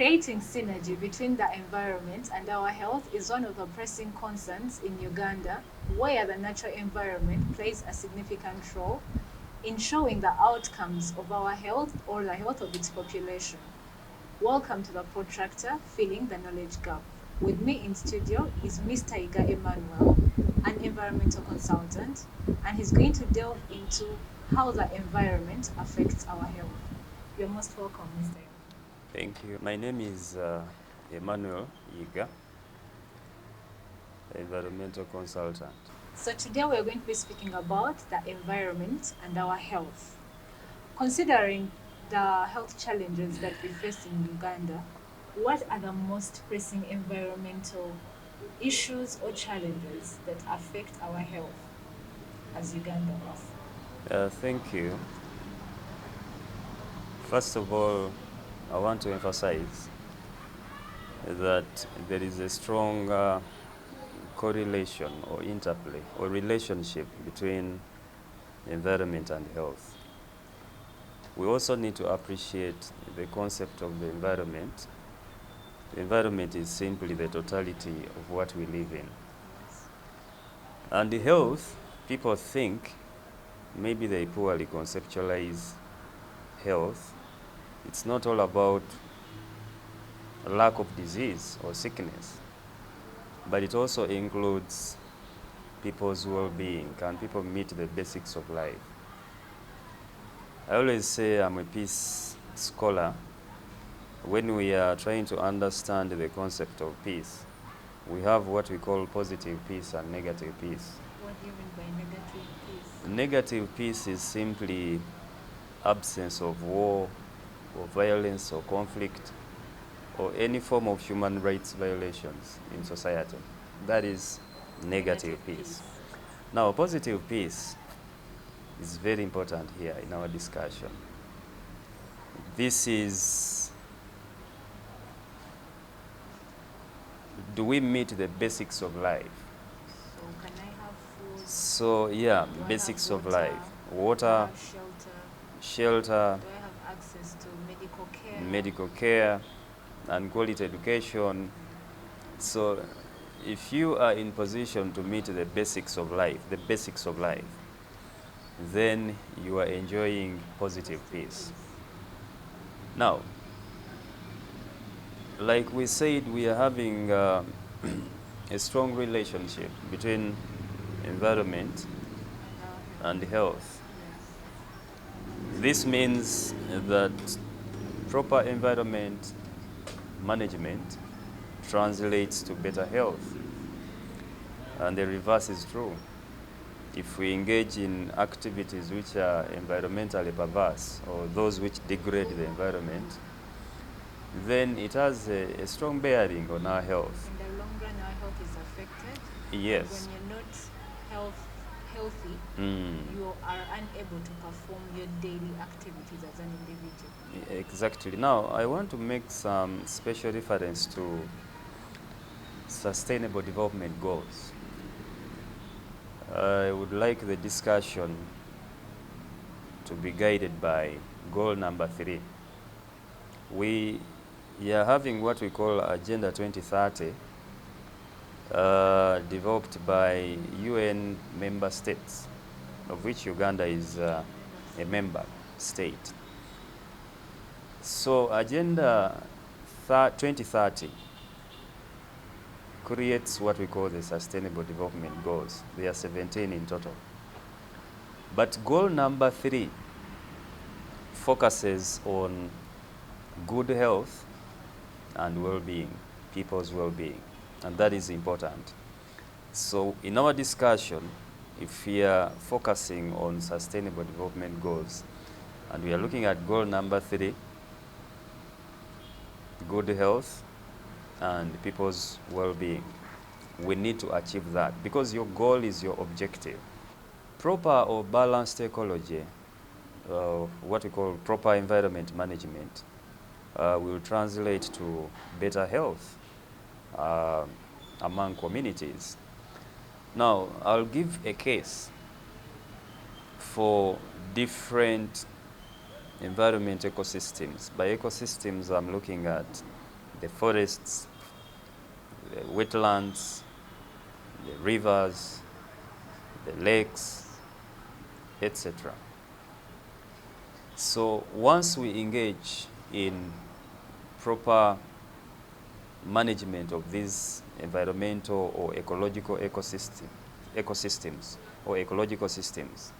Creating synergy between the environment and our health is one of the pressing concerns in Uganda, where the natural environment plays a significant role in showing the outcomes of our health or the health of its population. Welcome to the protractor, Filling the Knowledge Gap. With me in studio is Mr. Yiga Emmanuel, an environmental consultant, and he's going to delve into how the environment affects our health. You're most welcome, Mr. Emmanuel. Thank you. My name is Emmanuel Yiga, environmental consultant. So today we're going to be speaking about the environment and our health. Considering the health challenges that we face in Uganda, what are the most pressing environmental issues or challenges that affect our health as Ugandans? Thank you. First of all, I want to emphasize that there is a strong correlation or interplay or relationship between environment and health. We also need to appreciate the concept of the environment. The environment is simply the totality of what we live in. And the health, people think, maybe they poorly conceptualize health. It's not all about lack of disease or sickness, but it also includes people's well-being. Can people meet the basics of life? I always say I'm a peace scholar. When we are trying to understand the concept of peace, we have what we call positive peace and negative peace. What do you mean by negative peace? Negative peace is simply absence of war or violence or conflict or any form of human rights violations in society. That is negative peace. Now, positive peace is very important here in our discussion. This is, do we meet the basics of life? So can I have food? So yeah, Do I basics have of life. Do I Water, have shelter? shelter, Do I have access to medical care? medical care, and quality education. So if you are in position to meet the basics of life, then you are enjoying positive peace. Now, like we said, we are having a strong relationship between environment and health. This means that proper environment management translates to better health, and the reverse is true. If we engage in activities which are environmentally perverse or those which degrade the environment, then it has a strong bearing on our health. In the long run, our health is affected. Yes. And when you're not healthy, you are unable to perform your daily activities as an individual. Exactly. Now, I want to make some special reference to Sustainable Development Goals. I would like the discussion to be guided by goal number 3. We are having what we call Agenda 2030, developed by UN member states, of which Uganda is a member state. So Agenda 2030 creates what we call the Sustainable Development Goals. There are 17 in total. But goal number 3 focuses on good health and well-being, people's well-being, and that is important. So in our discussion, if we are focusing on Sustainable Development Goals, and we are looking at goal number 3, good health and people's well-being, we need to achieve that because your goal is your objective. Proper or balanced ecology, what we call proper environment management, will translate to better health among communities. Now, I'll give a case for different environment ecosystems. By ecosystems, I'm looking at the forests, the wetlands, the rivers, the lakes, etc. So once we engage in proper management of these environmental or ecological ecosystems or ecological systems,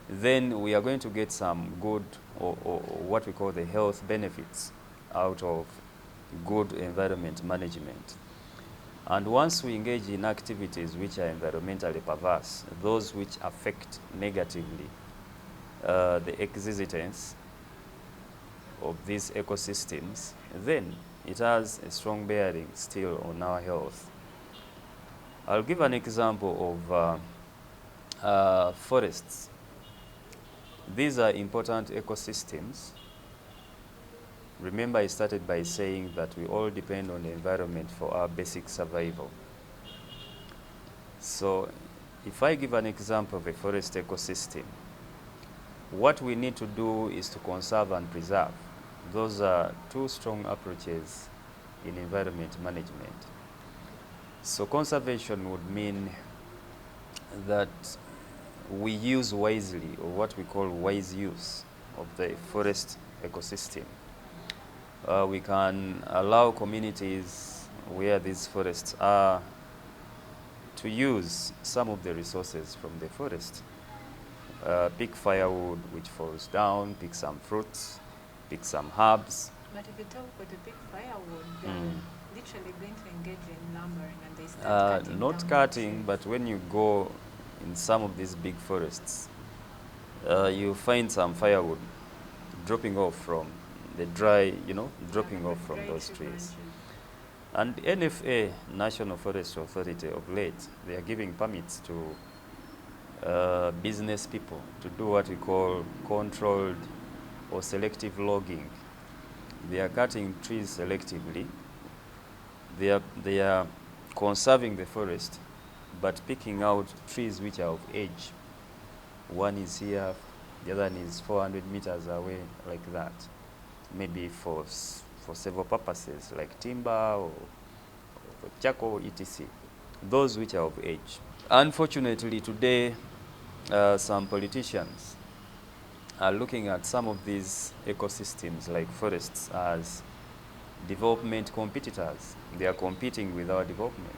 then we are going to get some good or what we call the health benefits out of good environment management. And once we engage in activities which are environmentally perverse, those which affect negatively the existence of these ecosystems, then it has a strong bearing still on our health. I'll give an example of forests. These are important ecosystems. Remember, I started by saying that we all depend on the environment for our basic survival. So if I give an example of a forest ecosystem, what we need to do is to conserve and preserve. Those are two strong approaches in environment management. So conservation would mean that we use wisely, or what we call wise use of the forest ecosystem. We can allow communities where these forests are to use some of the resources from the forest. Pick firewood which falls down, pick some fruits, pick some herbs. But if you talk about the big firewood, they're literally going to engage in lumbering and they start cutting not down cutting, trees. but when you go in some of these big forests, you find some firewood dropping off from the dry, dropping off from those trees. Branches. And NFA, National Forest Authority, of late, they are giving permits to business people to do what we call controlled or selective logging. They are cutting trees selectively. They are conserving the forest, but picking out trees which are of age. One is here, the other one is 400 meters away, like that. Maybe for several purposes, like timber or charcoal, etc. Those which are of age. Unfortunately, today, some politicians are looking at some of these ecosystems, like forests, as development competitors. They are competing with our development.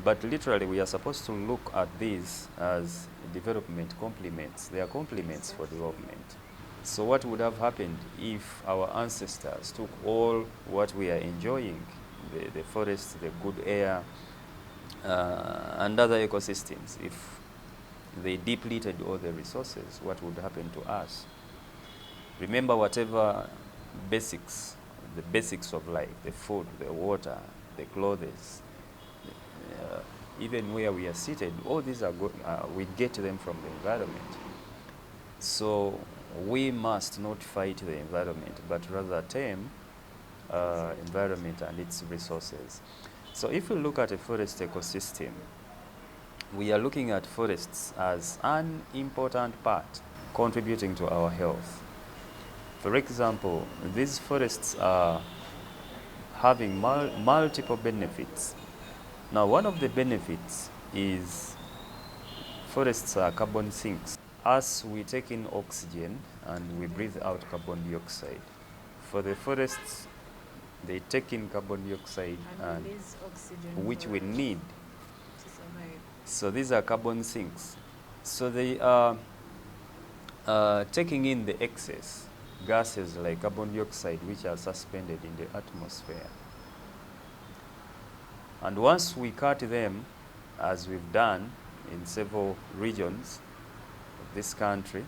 But literally, we are supposed to look at these as development complements. They are complements for development. So what would have happened if our ancestors took all what we are enjoying, the forests, the good air, and other ecosystems, if they depleted all the resources, what would happen to us? Remember, whatever basics, the basics of life, the food, the water, the clothes, even where we are seated, all these are we get them from the environment. So we must not fight the environment, but rather tame environment and its resources. So if we look at a forest ecosystem, we are looking at forests as an important part contributing to our health. For example, these forests are having multiple benefits. Now, one of the benefits is forests are carbon sinks. As we take in oxygen and we breathe out carbon dioxide, for the forests, they take in carbon dioxide and release oxygen which we for need. to survive. So these are carbon sinks. So they are taking in the excess gases like carbon dioxide, which are suspended in the atmosphere. And once we cut them, as we've done in several regions of this country,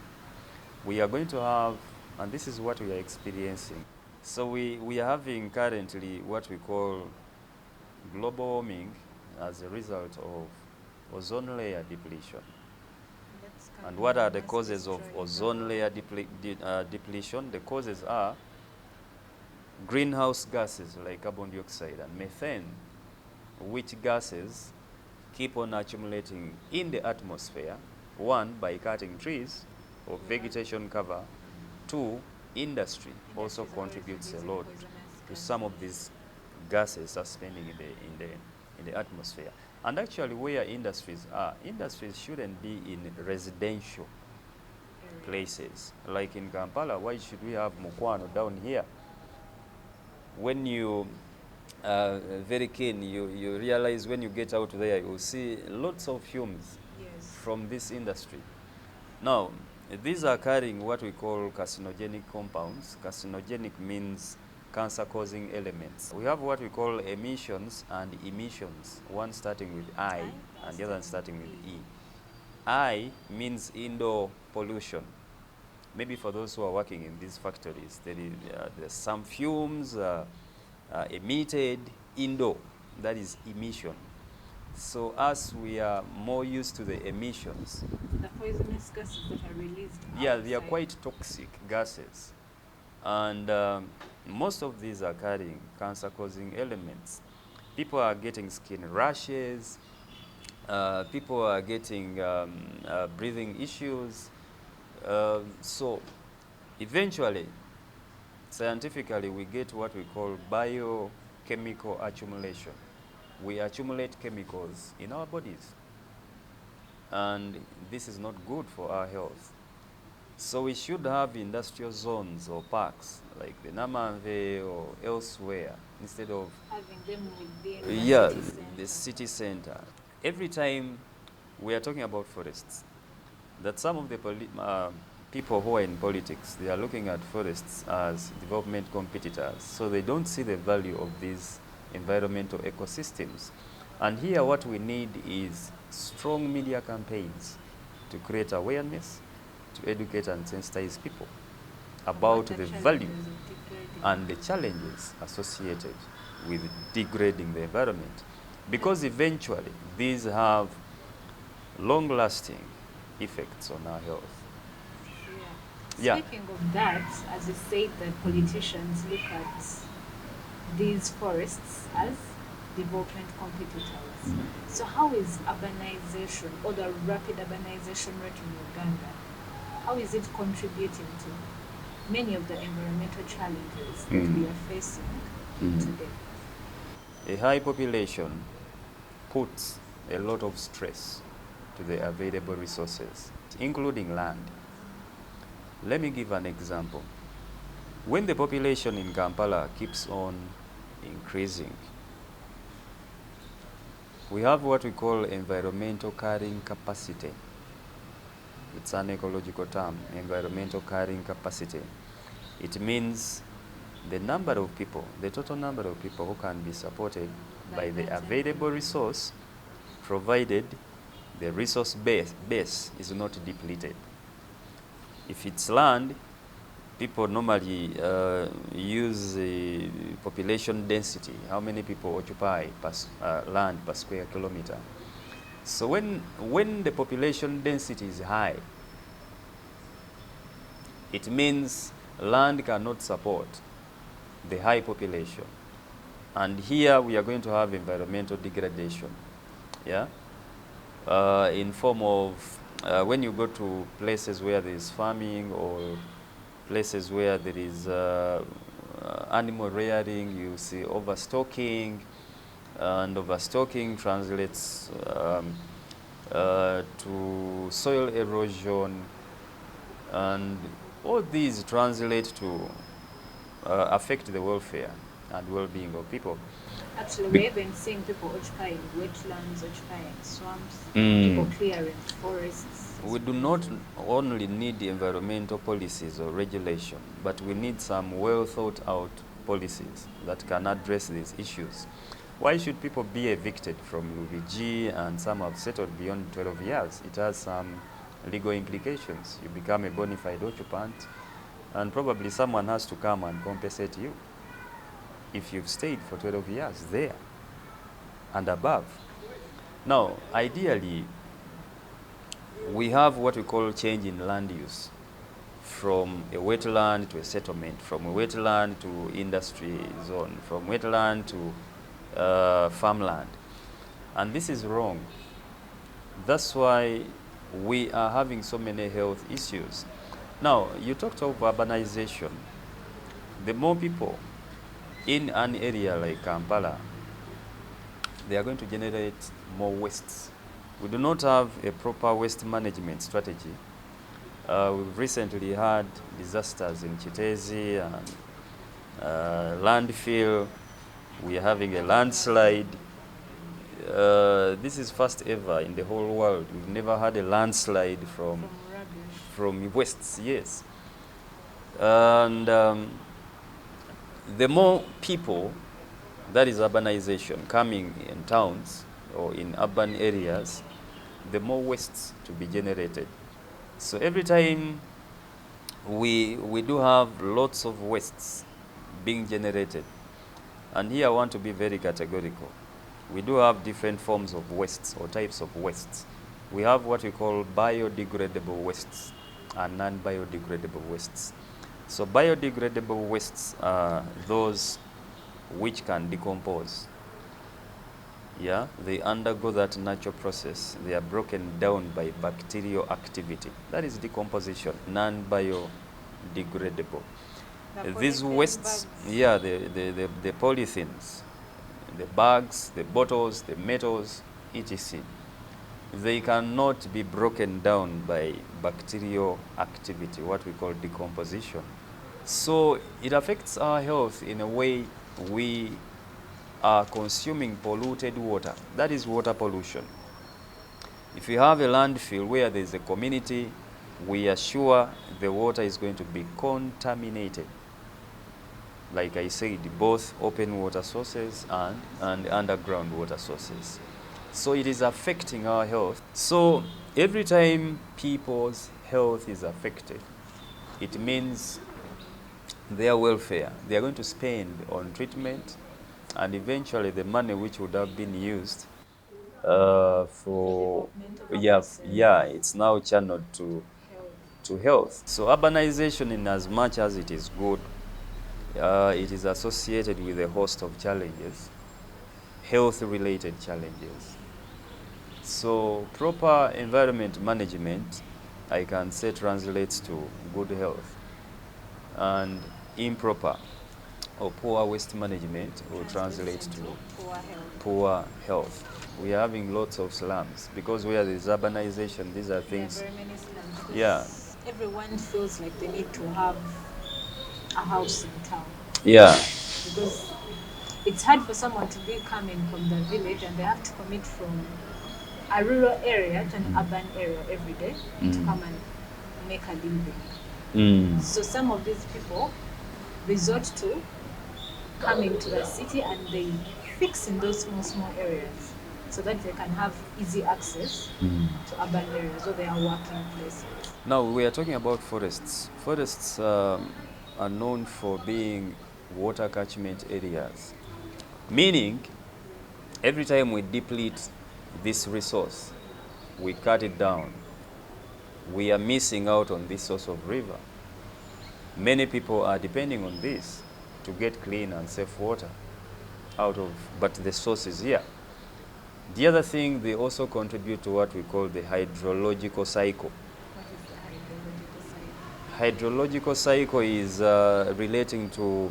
we are going to have, and this is what we are experiencing. So we are having currently what we call global warming as a result of ozone layer depletion. And what are the causes of ozone layer depletion? The causes are greenhouse gases like carbon dioxide and methane, which gases keep on accumulating in the atmosphere, one, by cutting trees or vegetation cover, two, industry also contributes a lot to some of these gases suspending in the atmosphere. And actually, where industries shouldn't be in residential places. Like in Kampala, why should we have Mukwano down here? When you very keen, you realize when you get out there, you'll see lots of fumes from this industry. Now, these are carrying what we call carcinogenic compounds. Carcinogenic means cancer-causing elements. We have what we call emissions and emissions, one starting with I and the other starting with E. I means indoor pollution. Maybe for those who are working in these factories, there's some fumes emitted indoor, that is emission. So as we are more used to the emissions, the poisonous gases that are released outside. They are quite toxic gases, and most of these are carrying cancer-causing elements. People are getting skin rashes, people are getting breathing issues. So eventually, scientifically, we get what we call biochemical accumulation. We accumulate chemicals in our bodies, and this is not good for our health. So we should have industrial zones or parks like the Namanve or elsewhere instead of having them within the city center. Every time we are talking about forests, that some of the people who are in politics, they are looking at forests as development competitors, so they don't see the value of these environmental ecosystems. And here what we need is strong media campaigns to create awareness, to educate and sensitize people about the value and the challenges associated with degrading the environment, because eventually these have long-lasting effects on our health. Speaking of that, as you said, that politicians look at these forests as development competitors. So how is urbanization, or the rapid urbanization rate in Uganda, how is it contributing to many of the environmental challenges that we are facing today? A high population puts a lot of stress to the available resources, including land. Let me give an example. When the population in Kampala keeps on increasing, we have what we call environmental carrying capacity. It's an ecological term, environmental carrying capacity. It means the number of people, the total number of people who can be supported by the available resource, provided the resource base is not depleted. If it's land, people normally use population density, how many people occupy land per square kilometer. So when the population density is high, it means land cannot support the high population. And here we are going to have environmental degradation, in form of when you go to places where there is farming or places where there is animal rearing, you see overstocking, and overstocking translates to soil erosion, and all these translate to affect the welfare and well-being of people. Actually, we've been seeing people occupying wetlands, occupying swamps, people clearing forests. We do not only need environmental policies or regulation, but we need some well-thought-out policies that can address these issues. Why should people be evicted from UVG and some have settled beyond 12 years? It has some legal implications. You become a bona fide occupant, and probably someone has to come and compensate you if you've stayed for 12 years there and above. Now, ideally, we have what we call change in land use, from a wetland to a settlement, from a wetland to industry zone, from wetland to farmland. And this is wrong. That's why we are having so many health issues. Now, you talked of urbanization. The more people in an area like Kampala, they are going to generate more wastes. We do not have a proper waste management strategy. We've recently had disasters in Chitezi and landfill. We are having a landslide. This is first ever in the whole world. We've never had a landslide from wastes, yes. And the more people, that is urbanization, coming in towns or in urban areas, the more wastes to be generated. So every time we do have lots of wastes being generated. And here I want to be very categorical. We do have different forms of wastes or types of wastes. We have what we call biodegradable wastes and non-biodegradable wastes. So biodegradable wastes are those which can decompose. Yeah, they undergo that natural process. They are broken down by bacterial activity. That is decomposition, non-biodegradable. These wastes, yeah, the polythenes, the bags, the bottles, the metals, etc. They cannot be broken down by bacterial activity, what we call decomposition. So it affects our health in a way. We are consuming polluted water. That is water pollution. If you have a landfill where there is a community, we are sure the water is going to be contaminated. Like I said, both open water sources and underground water sources. So it is affecting our health. So every time people's health is affected, it means their welfare. They are going to spend on treatment, and eventually the money which would have been used for it's now channeled to health. So urbanization, in as much as it is good, it is associated with a host of challenges, health-related challenges. So proper environment management, I can say, translates to good health, and improper or poor waste management will translate to poor health. We are having lots of slums because where there is urbanization, these are things. Very many slums. Yeah. Everyone feels like they need to have a house in town. Yeah. Because it's hard for someone to be coming from the village and they have to commute from a rural area to an urban area every day to come and make a living. So some of these people resort to coming to the city and they fix in those small areas so that they can have easy access to urban areas or their working places. Now we are talking about forests. Forests are known for being water catchment areas, meaning every time we deplete this resource, we cut it down, we are missing out on this source of river. Many people are depending on this to get clean and safe water but the source is here. The other thing, they also contribute to what we call the hydrological cycle. What is the hydrological cycle? Hydrological cycle is relating to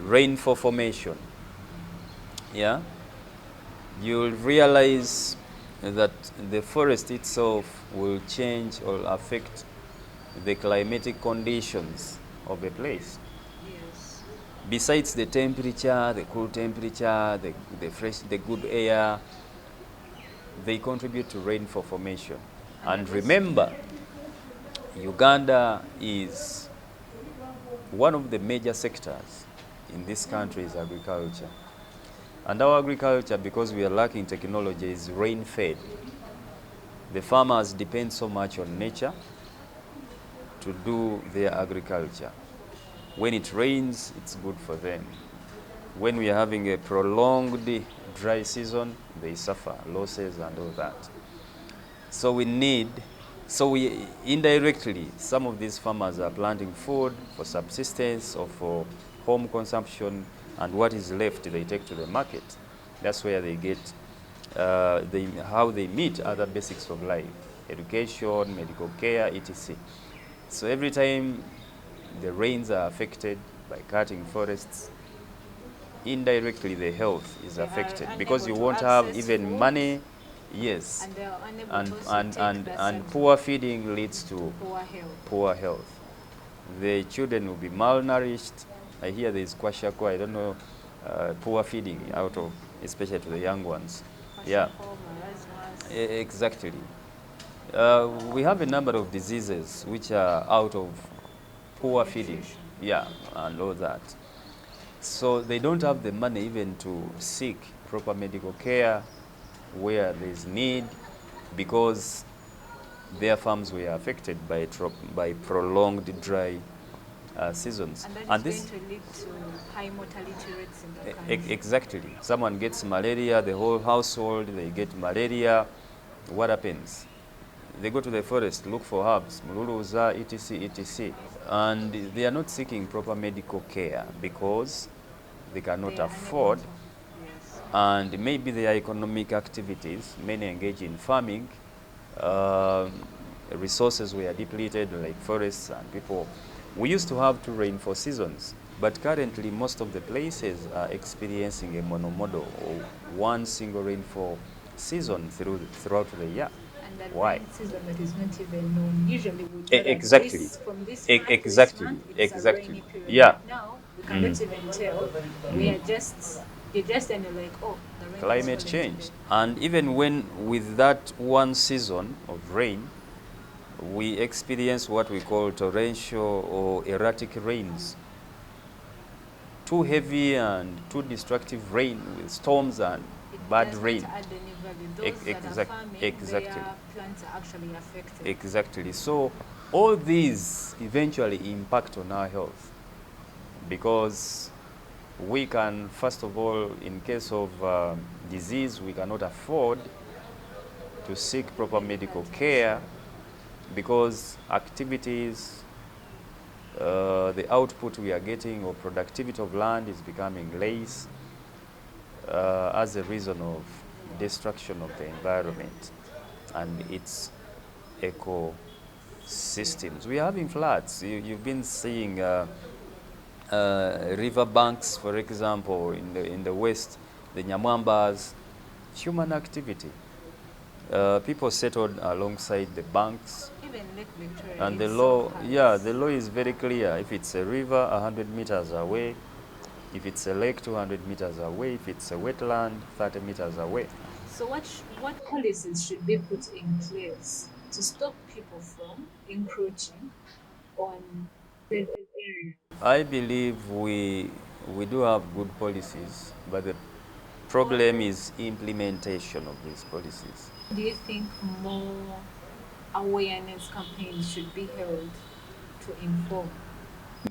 rainfall formation. Yeah? You'll realize that the forest itself will change or affect the climatic conditions of a place. Yes. Besides the temperature, the cool temperature, the fresh, the good air, they contribute to rainfall formation. And remember, Uganda is one of the major sectors in this country is agriculture. And our agriculture, because we are lacking technology, is rain-fed. The farmers depend so much on nature to do their agriculture. When it rains, it's good for them. When we are having a prolonged dry season, they suffer losses and all that. So we indirectly, some of these farmers are planting food for subsistence or for home consumption, and what is left they take to the market. That's where they get how they meet other basics of life, education, medical care, etc. So every time the rains are affected by cutting forests, indirectly the health is They are affected because you unable to won't have access even food, money. Yes, and they are unable to also take the and supplement poor feeding leads to to poor health. poor health. The children will be malnourished. I hear there is kwashako, I don't know, poor feeding out of, especially to the young ones. Yeah, Kwashiorkor, marasmus, exactly. We have a number of diseases which are out of poor feeding. nutrition. Yeah, and all that. So they don't have the money even to seek proper medical care where there is need, because their farms were affected by prolonged dry seasons. And that is And going this, to lead to high mortality rates in the country. exactly, someone gets malaria, the whole household, they get malaria. What happens? They go to the forest, look for herbs, mululuza, etc., etc. And they are not seeking proper medical care because they cannot They are unable afford, to. Yes. and maybe their economic activities, many engage in farming, um, resources were depleted like forests and people. We used to have two rainfall seasons, but currently most of the places are experiencing a monomodal or one single rainfall season throughout the year. And that Why? rain season that is not even known. Usually we know that Exactly. this from this month to this Exactly. month it is a Exactly. rainy period. Yeah. But now we cannot even tell. We are just you're just and you're like, oh, the rain is Climate falling change. today. And even when with that one season of rain, we experience what we call torrential or erratic rains. Too heavy and too destructive rain with storms and It bad does rain. not add any value. Those that are farming, Exactly. their plants are actually affected. Exactly. So all these eventually impact on our health, because we can, first of all, in case of disease, we cannot afford to seek proper medical care because activities, the output we are getting or productivity of land is becoming less as a reason of destruction of the environment and its ecosystems. We are having floods. You've been seeing river banks, for example, in the west, the Nyamwambas, human activity. People settled alongside the banks, Even Lake Victoria and the itself law, yeah, has. the law is very clear. If it's a river, 100 meters away. If it's a lake, 200 meters away. If it's a wetland, 30 meters away. So what policies should be put in place to stop people from encroaching on the area? I believe we do have good policies, but the problem is implementation of these policies. Do you think more awareness campaigns should be held to inform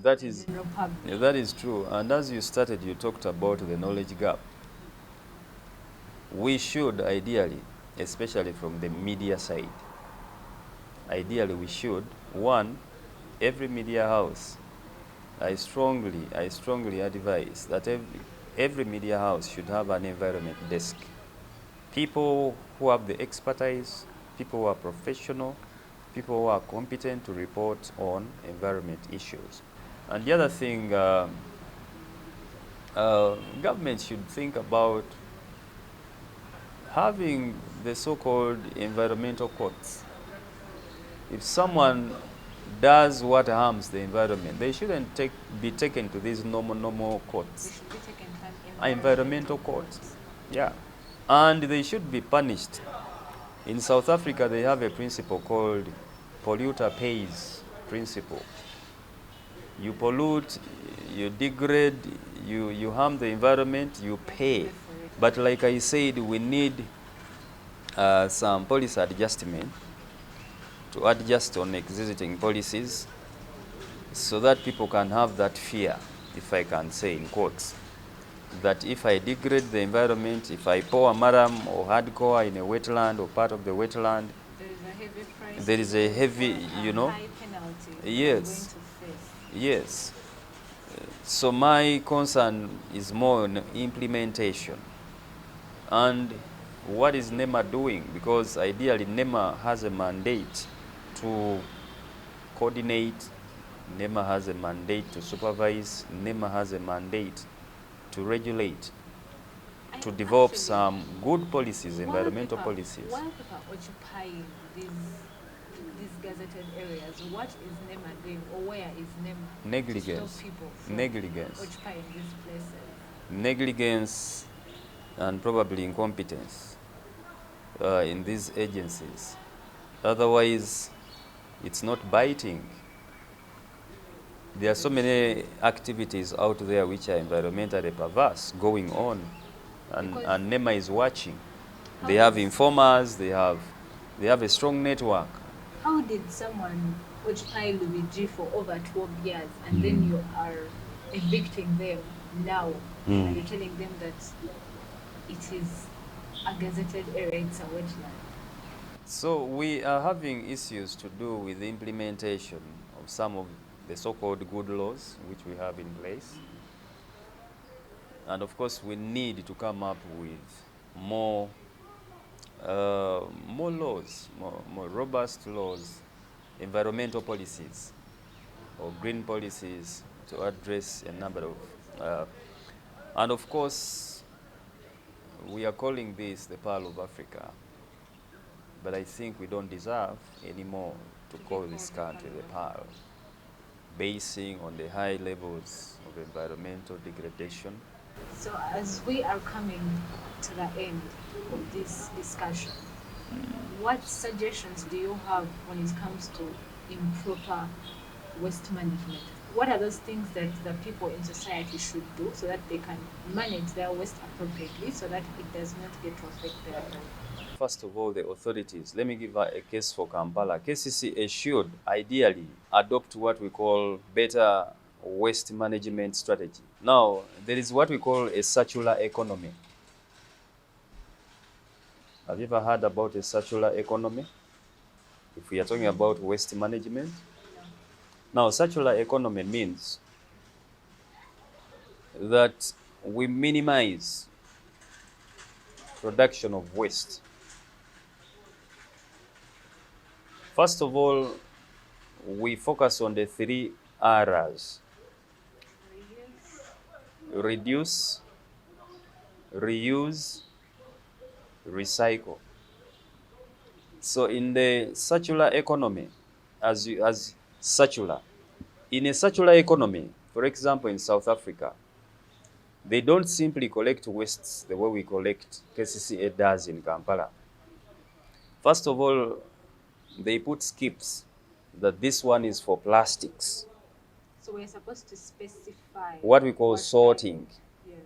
That the is, general public? that is true. And as you started, you talked about the knowledge gap. We should ideally, especially from the media side, ideally we should, one, every media house, I strongly advise that every media house should have an environment desk. People who have the expertise, people who are professional, people who are competent to report on environment issues. And the other thing, government should think about having the so-called environmental courts. If someone does what harms the environment, they shouldn't be taken to these normal They courts, should be taken to an environmental courts. Yeah, and they should be punished. In South Africa, they have a principle called polluter pays principle. You pollute, you degrade, you harm the environment, you pay. But like I said, we need some policy adjustment to adjust on existing policies so that people can have that fear, if I can say in quotes, that if I degrade the environment, if I pour a maram or hardcore in a wetland or part of the wetland, there is a heavy price. there is a heavy, you know, high penalty. Yes, Going to face. yes. So my concern is more on implementation. And what is NEMA doing? Because ideally NEMA has a mandate to coordinate, NEMA has a mandate to supervise, NEMA has a mandate to regulate, to And develop actually, some good policies, environmental while policies. people are occupying these gazetted areas, what is NEMA doing, or where is NEMA to stop Negligence. people from Negligence. occupying these places? Negligence and probably incompetence in these agencies. Otherwise, it's not biting. There are so many activities out there which are environmentally perverse going on, and NEMA is watching. They have informers, they have a strong network. How did someone occupy Luigi for over 12 years and then you are evicting them now and you're telling them that it is a gazetted area, it's a wetland? So we are having issues to do with the implementation of some of the so-called good laws which we have in place. And of course, we need to come up with more laws, more robust laws, environmental policies or green policies to address a number of, and of course, we are calling this the Pearl of Africa. But I think we don't deserve anymore to call this country the Pearl, basing on the high levels of environmental degradation. So, as we are coming to the end of this discussion, what suggestions do you have when it comes to improper waste management? What are those things that the people in society should do so that they can manage their waste appropriately so that it does not get to affect their health? First of all, the authorities, let me give a case for Kampala. KCCA should ideally adopt what we call better waste management strategy. Now, there is what we call a circular economy. Have you ever heard about a circular economy? If we are talking about waste management. Now, circular economy means that we minimize production of waste. First of all, we focus on the 3 R's: reduce, reuse, recycle. So in the circular economy, as circular, in a circular economy, for example, in South Africa, they don't simply collect wastes the way we collect KCCA does in Kampala. First of all, they put skips that this one is for plastics. So we're supposed to specify what we call sorting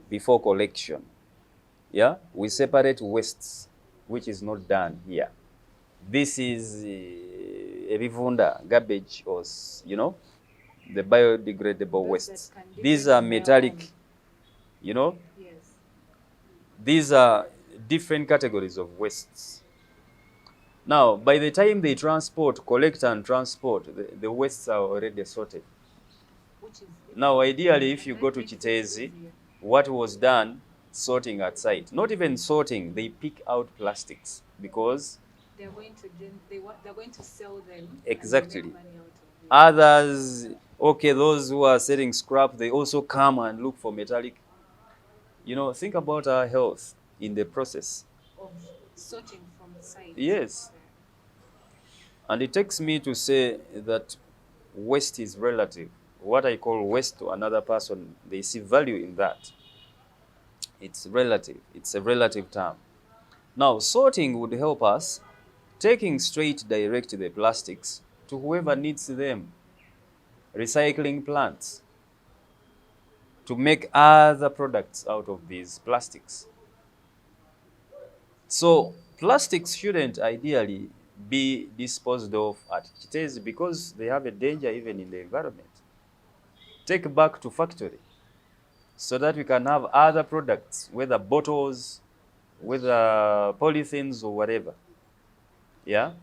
before collection. Yeah, we separate wastes, which is not done here. This is ebivunda, garbage, or the biodegradable wastes. These are metallic, Yes. These are different categories of wastes. Now, by the time they collect and transport, the wastes are already sorted. Now, ideally, if you go to Chitezi, what was done, sorting at site. Not even sorting, they pick out plastics because they're going to sell them. Exactly. Others, okay, those who are selling scrap, they also come and look for metallic. Think about our health in the process of sorting from the site. Yes. And it takes me to say that waste is relative. What I call waste to another person, they see value in that. It's relative. It's a relative term. Now, sorting would help us taking straight direct the plastics to whoever needs them. Recycling plants to make other products out of these plastics. So plastics shouldn't ideally be disposed of at Chitezi because they have a danger even in the environment. Take back to factory so that we can have other products, whether bottles, whether polythenes or whatever. Yeah?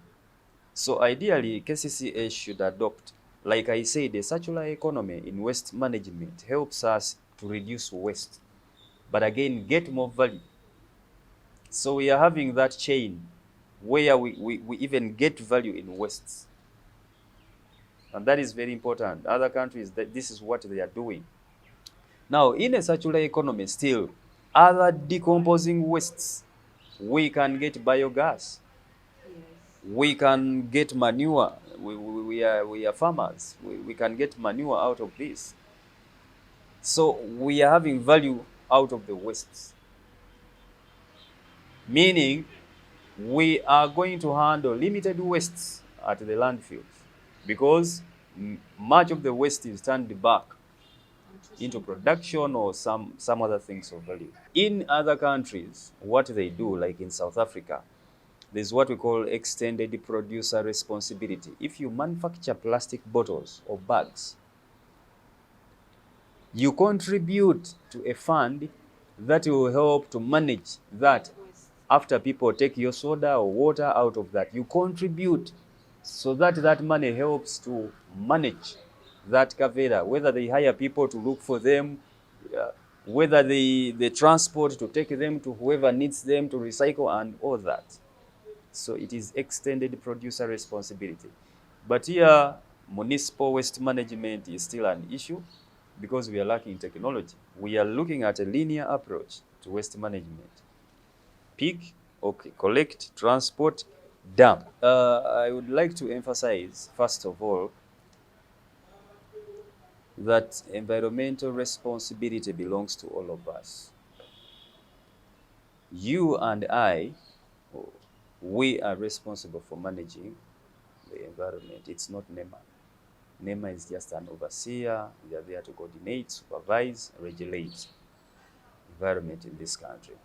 So ideally, KCCA should adopt, like I said, a circular economy in waste management helps us to reduce waste, but again, get more value. So we are having that chain where we even get value in wastes. And that is very important. Other countries, this is what they are doing. Now, in a circular economy, still, other decomposing wastes, we can get biogas, Yes. we can get manure. We are farmers. We can get manure out of this. So we are having value out of the wastes, meaning we are going to handle limited wastes at the landfills because much of the waste is turned back into Interesting production production. or some other things of value. In other countries, what they do, like in South Africa, there's what we call extended producer responsibility. If you manufacture plastic bottles or bags, you contribute to a fund that will help to manage that. That waste. After people take your soda or water out of that, you contribute so that that money helps to manage that kavera, whether they hire people to look for them, uh, whether they transport to take them to whoever needs them to recycle and all that. So it is extended producer responsibility. But here, municipal waste management is still an issue because we are lacking technology. We are looking at a linear approach to waste management. Pick, okay, collect, transport, dump. I would like to emphasize, first of all, that environmental responsibility belongs to all of us. You and I, we are responsible for managing the environment. It's not NEMA. NEMA is just an overseer. They are there to coordinate, supervise, regulate environment in this country.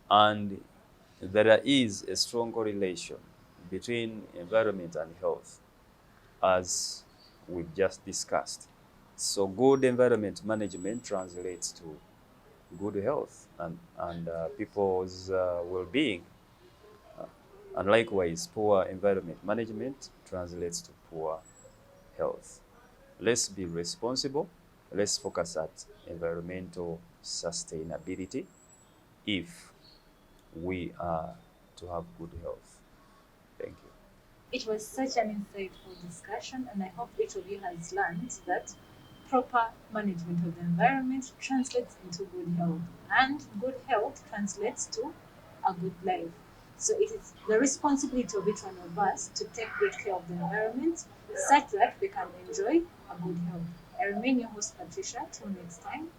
And there is a strong correlation between environment and health, as we've just discussed. So good environment management translates to good health and people's well-being. And likewise, poor environment management translates to poor health. Let's be responsible. Let's focus at environmental sustainability if we are to have good health. Thank you. It was such an insightful discussion, and I hope each of you has learned that proper management of the environment translates into good health, and good health translates to a good life. So it is the responsibility of each one of us to take great care of the environment such that we can enjoy a good health. I remain your host, Patricia. Till next time.